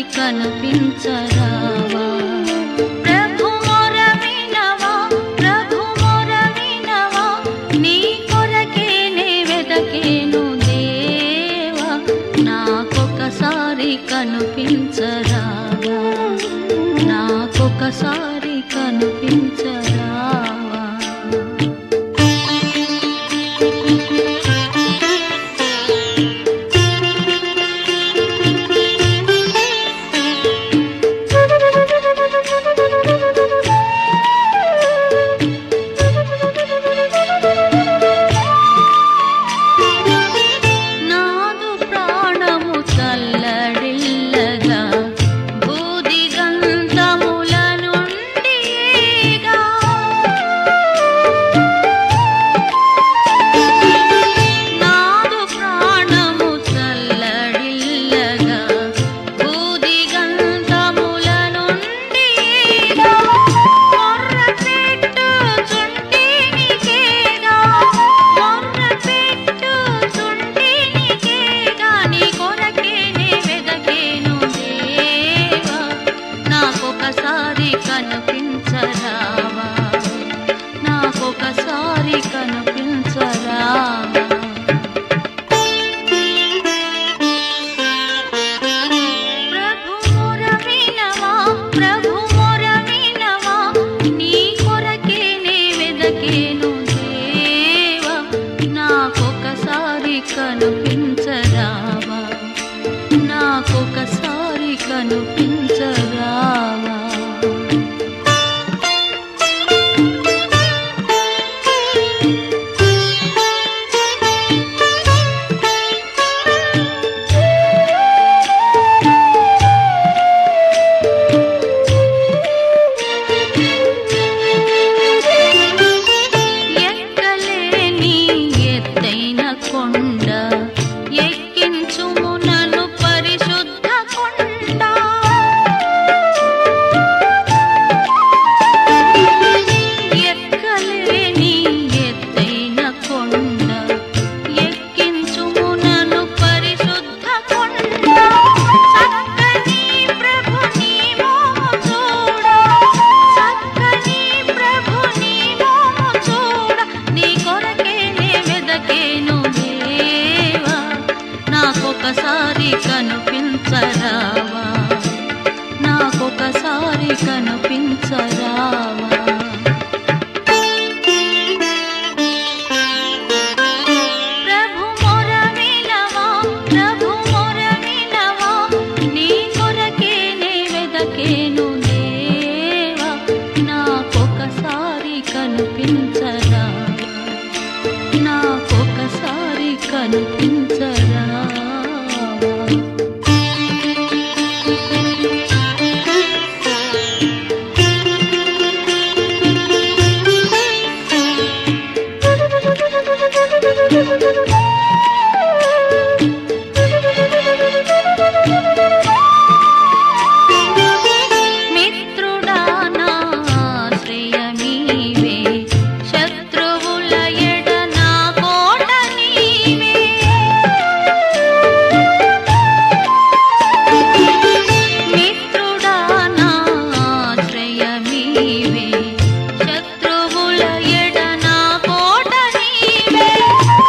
నాకొకసారి కనిపించరావా? ప్రభు మొర వినవా, ప్రభు మొర వినవా, నీ కొరకేనే వెదకేను దేవా, నాకొకసారి కనిపించరావా, నాకొకసారి కనిపించరావా? నాదు ప్రాణము చల్లడిల్లగా బూది గంధముల నుండిగా, నాదు ప్రాణము చల్లడిల్లగా బూది గంధముల నుండిగా, మొర్రపెట్టుచుంటినికేగా, మొర్రపెట్టుచుంటినికేగా, నీ కొరకేనే వెదకేను దేవా, నాకొకసారి కనిపించరావా, నాకొకసారి కనిపించరావా? ప్రభు మొర వినవా, ప్రభు మొర వినవా, నీ కొరకేనే వెదకేను దేవా, నాకొకసారి కనిపించరావా, నాకొకసారి కనిపించరావా? ఎక్కలేని ఎత్తైన కొండ ఎక్కించుము నన్ను పరిశుద్ధ కొండ, ఎక్కలేని ఎత్తైన కొండ ఎక్కించుము నన్ను పరిశుద్ధ కొండ, చక్కని ప్రభు నీ మోము చూడ, చక్కని ప్రభు నీ మోము చూడ, నీ కొరకేనే వెదకేను దేవా, నాకొకసారి కనిపించరావా, నాకొకసారి కనిపించరావా? ప్రభు మొర వినవా, ప్రభు మొర వినవా, నీ కొరకేనే వెదకేను దేవా, నాకొకసారి కనిపించరావా, నాకొకసారి కనిపించరావా? మిత్రుడా నా ఆశ్రయమీవే, శత్రువుల ఎడ నా కోట నీవే, మిత్రుడా నా ఆశ్రయమీవే, శత్రువుల ఎడ నా కోట నీవే,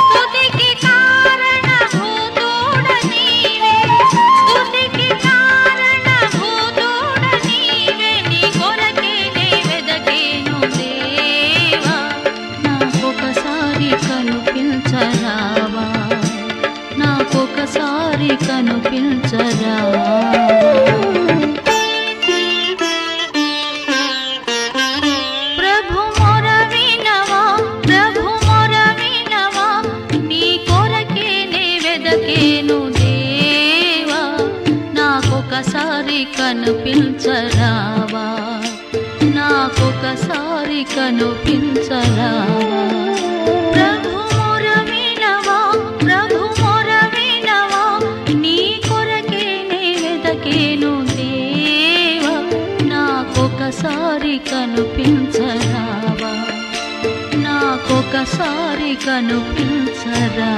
స్తుతికి కారణభూతుడ నీవే, స్తుతికి కారణభూతుడ నీవే, నీ కొరకేనే వెదకేను దేవా, నాకొకసారి కనిపించరావా, నాకొకసారి కనిపించరావా? ప్రభు మొర వినవా, ప్రభు మొర వినవా, నీ కొరకేనే వెదకేను దేవా, నాకొకసారి కనిపించరావా, నాకొకసారి కనిపించరావా? ప్రభు మొర వినవా, ప్రభు మొర వినవా, నీ కొరకేనే వెదకేను దేవా, నాకొకసారి కనిపించరావా, నాకొకసారి కనిపించరావా?